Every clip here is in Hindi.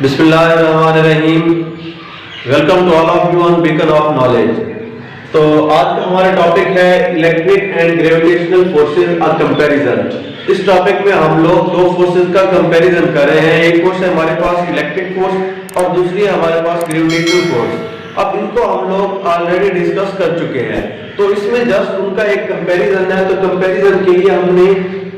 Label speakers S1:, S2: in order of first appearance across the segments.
S1: बिस्मिल्लाहिर्रहमानिर्रहीम। Welcome to all of you on beacon of knowledge. तो आज का हमारा टॉपिक है इलेक्ट्रिक एंड ग्रेविटेशनल फोर्सेस और कंपैरिजन। इस टॉपिक में हम लोग दो फोर्सेस का कंपैरिजन कर रहे हैं। एक फोर्स है हमारे पास इलेक्ट्रिक फोर्स और दूसरी है हमारे पास ग्रेविटेशनल फोर्स। अब इनको हम लोग ऑलरेडी डिस्कस कर चुके हैं, तो इसमें जस्ट उनका एक कंपैरिजन है। तो कंपैरिजन के लिए हमने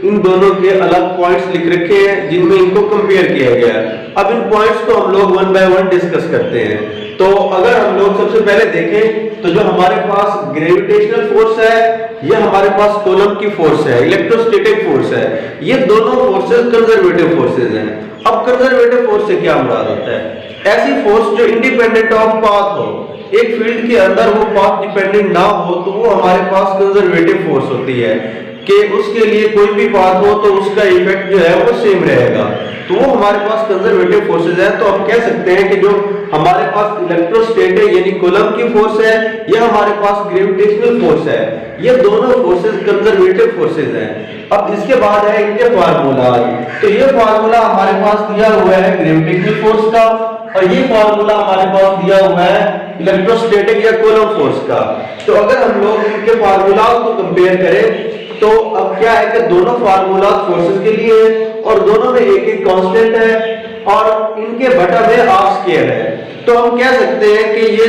S1: इन दोनों के अलग पॉइंट्स लिख रखे हैं जिनमें इनको कंपेयर किया गया है। अब इन पॉइंट्स को हम लोग वन बाय वन डिस्कस करते हैं। तो अगर हम लोग सबसे पहले देखें तो जो हमारे पास ग्रेविटेशनल फोर्स है, ये हमारे पास कूलम की फोर्स है, इलेक्ट्रोस्टैटिक फोर्स है। ये दोनों फोर्सेस कंजर्वेटिव फोर्सेस हैं। अब कंजर्वेटिव फोर्स से क्या मुराद होता है? ऐसी फोर्स जो इंडिपेंडेंट ऑफ पाथ हो, एक फील्ड के अंदर वो पाथ डिपेंडेंट ना हो, तो वो हमारे पास कंजर्वेटिव फोर्स होती है कि उसके लिए कोई भी पाथ हो तो उसका इफेक्ट जो है वो सेम रहेगा। तो वो हमारे पास कंजर्वेटिव फोर्सेस है। तो आप कह सकते हैं कि जो हमारे पास इलेक्ट्रोस्टैटिक यानी कूलम की फोर्स है, या हमारे पास ग्रेविटेशनल फोर्स है, ये दोनों फोर्सेस कंजर्वेटिव फोर्सेस हैं। अब इसके बाद है इनके फार्मूला। तो ये फार्मूला हमारे पास दिया हुआ है ग्रेविटेशनल फोर्स का, और ये फार्मूला हमारे पास दिया हुआ है इलेक्ट्रोस्टैटिक या कूलम फोर्स का। तो अगर हम लोग इनके फार्मूला को कंपेयर करें तो अब क्या है कि दोनों फार्मूला फोर्सेस के लिए है और दोनों में एक एक कांस्टेंट है और इनके बटा में r स्क्वायर है। तो हम कह सकते हैं कि ये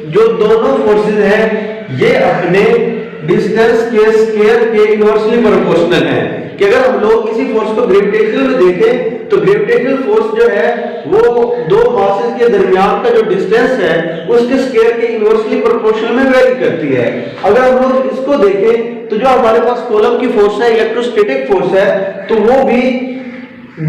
S1: जो दोनों फोर्सेस हैं ये अपने डिस्टेंस के स्क्वायर के इनवर्सली प्रोपोर्शनल हैं। कि अगर हम लोग इसी फोर्स को ग्रेविटेशनल में देखें तो ग्रेविटेशनल फोर्स जो है वो दो मासेस के दरमियान का जो डिस्टेंस है उसके स्क्वायर के इनवर्सली प्रोपोर्शनल में वेरी करती है। अगर हम लोग इसको देखें तो जो हमारे पास कूलम की फोर्स है, इलेक्ट्रोस्टैटिक फोर्स है, तो वो भी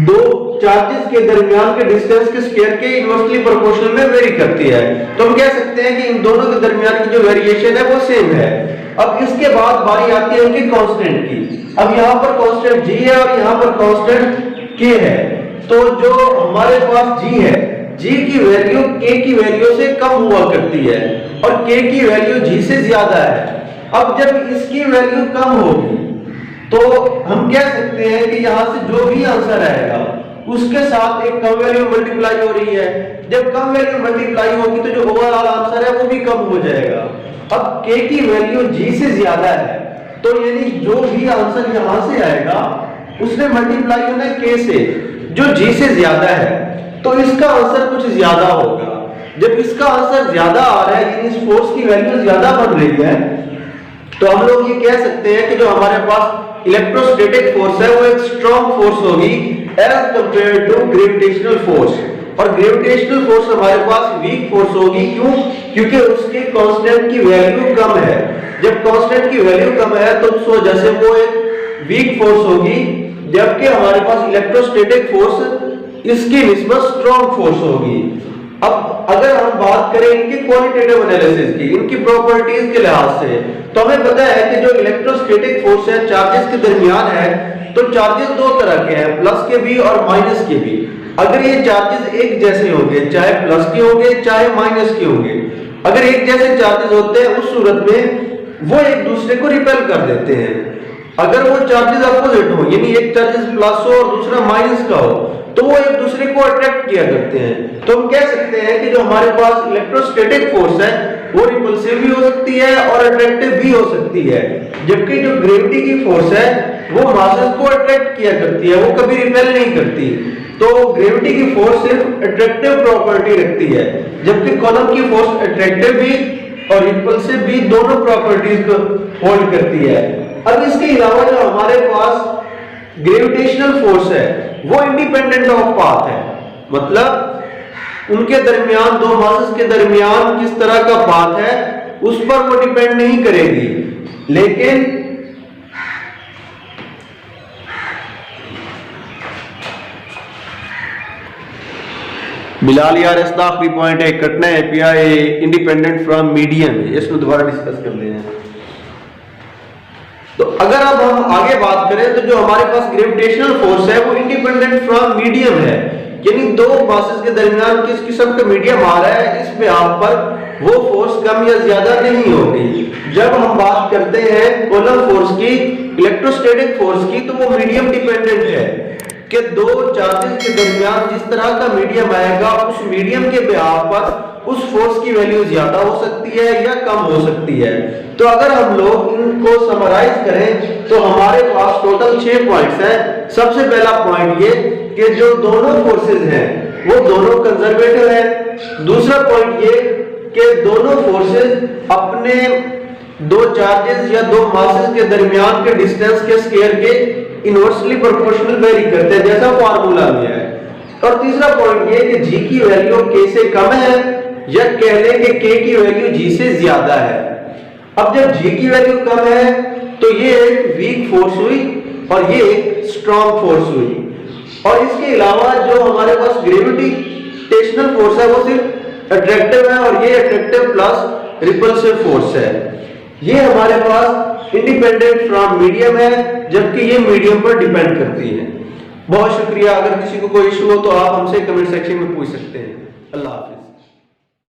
S1: दो चार्जेस के दरमियान के डिस्टेंस के स्क्वायर के इनवर्सली प्रोपोर्शनल में वेरी करती है। तो हम कह सकते हैं कि इन दोनों के दरमियान की जो वेरिएशन है वो सेम है। अब इसके बाद बारी आती है उनकी कांस्टेंट की। अब यहाँ पर कांस्टेंट g है और यहाँ पर कांस्टेंट k है। तो जो हमारे पास g है, g की वैल्यू k की वैल्यू से कम हुआ करती है और k की वैल्यू g से ज्यादा है। अब जब इसकी वैल्यू कम होगी तो हम कह सकते हैं कि यहाँ से जो भी आंसर आएगा उसके साथ एक कम वैल्यू मल्टीप्लाई हो रही है। जब कम वैल्यू मल्टीप्लाई होगी तो जो ओवरऑल आंसर है वो भी कम हो जाएगा। अब k की वैल्यू g से ज्यादा है, तो यानी जो भी आंसर यहाँ से आएगा उसने मल्टीप्लाई होना है k से जो g से ज्यादा है, तो इसका आंसर कुछ ज्यादा होगा। जब इसका आंसर ज्यादा आ रहा है यानी इस फोर्स की वैल्यू ज्यादा बन रही है, तो हम लोग ये कह सकते हैं कि जो हमारे पास इलेक्ट्रोस्टैटिक फोर्स है वो एक स्ट्रॉन्ग फोर्स होगी as compared to gravitational force. और ग्रेविटेशनल फोर्स हमारे पास वीक फोर्स होगी। क्यों? क्योंकि उसके कांस्टेंट की वैल्यू कम है। जब कांस्टेंट की वैल्यू कम है तो उस वजह से वो एक वीक फोर्स होगी, जबकि हमारे पास इलेक्ट्रोस्टैटिक फोर्स इसकी निस्बत स्ट्रॉन्ग फोर्स होगी। अब अगर हम बात करें इनकी क्वालिटेटिव एनालिसिस की, इनकी प्रॉपर्टीज के लिहाज से, तो हमें पता है कि जो इलेक्ट्रोस्टैटिक फोर्स है चार्जेस के दरमियान है, तो चार्जेस दो तरह के हैं, प्लस के भी और माइनस के भी। अगर ये चार्जेस एक जैसे होंगे, चाहे प्लस के होंगे चाहे माइनस के होंगे, अगर एक जैसे चार्जेस होते हैं उस सूरत में वो एक दूसरे को रिपेल कर देते हैं। अगर वो चार्जेस अपोजिट हो यानी एक चार्जेस प्लस हो और दूसरा माइनस का हो, तो वो एक दूसरे को अट्रैक्ट किया करते हैं। तो हम कह सकते हैं कि जो हमारे पास इलेक्ट्रोस्टैटिक फोर्स है वो रिपल्सिव भी हो सकती है और अट्रैक्टिव भी हो सकती है, जबकि जो ग्रेविटी की फोर्स है वो मासेस को अट्रैक्ट किया करती है, वो कभी रिपेल नहीं करती। तो ग्रेविटी की फोर्स सिर्फ अट्रैक्टिव प्रॉपर्टी रखती है, जबकि कूलम की फोर्स अट्रैक्टिव भी और रिपल्सिव भी दोनों प्रॉपर्टीज को होल्ड करती है। अब इसके अलावा जो हमारे पास ग्रेविटेशनल फोर्स है वो इंडिपेंडेंट ऑफ पाथ है, मतलब उनके दरमियान दो मासेस के दरमियान किस तरह का पाथ है उस पर वो डिपेंड नहीं करेगी। लेकिन बिलाल यार इसका आखिरी पॉइंट है कटना है पीआई इंडिपेंडेंट फ्रॉम मीडियम, इसको दोबारा डिस्कस कर लें। तो अगर अब हम आगे बात करें तो जो हमारे पास ग्रेविटेशनल फोर्स है वो इंडिपेंडेंट फ्रॉम मीडियम है, यानी दो मासेस के दरमियान किस किस्म का मीडियम आ रहा है इस पे आप पर वो फोर्स कम या ज्यादा नहीं होगी। जब हम बात करते हैं कूलम फोर्स की, इलेक्ट्रोस्टैटिक फोर्स की, तो वो मीडियम डिपेंडेंट है। कि दो चार्जेस के दरमियान जिस तरह का मीडियम आएगा उस मीडियम के बिहाव पर उस फोर्स की वैल्यू ज्यादा हो सकती है या कम हो सकती है। तो अगर हम लोग इनको समराइज करें तो हमारे पास टोटल 6 पॉइंट्स हैं। सबसे पहला पॉइंट ये कि जो दोनों फोर्सेस हैं वो दोनों कंजर्वेटिव हैं। दूसरा पॉइंट ये कि दोनों फोर्सेस अपने दो चार्जेस या दो मासेस के दरमियान के डिस्टेंस के स्क्वायर के इनवर्सली प्रोपोर्शनल वेरी करते हैं, जैसा फार्मूला में है। और तीसरा पॉइंट ये कि जी की वैल्यू के से कम है या कह लें कि के की वैल्यू जी से ज्यादा है। अब जब जी की वैल्यू कम है तो ये एक वीक फोर्स हुई और ये एक स्ट्रॉन्ग फोर्स हुई। और इसके अलावा जो हमारे पास ग्रेविटेशनल फोर्स है वो सिर्फ अट्रैक्टिव है और ये अट्रैक्टिव प्लस रिपल्सिव फोर्स है। ये हमारे पास इंडिपेंडेंट फ्रॉम मीडियम है, जबकि ये मीडियम पर डिपेंड करती है। बहुत शुक्रिया। अगर किसी को कोई इशू हो तो आप हमसे कमेंट सेक्शन में पूछ सकते हैं। अल्लाह हाफिज।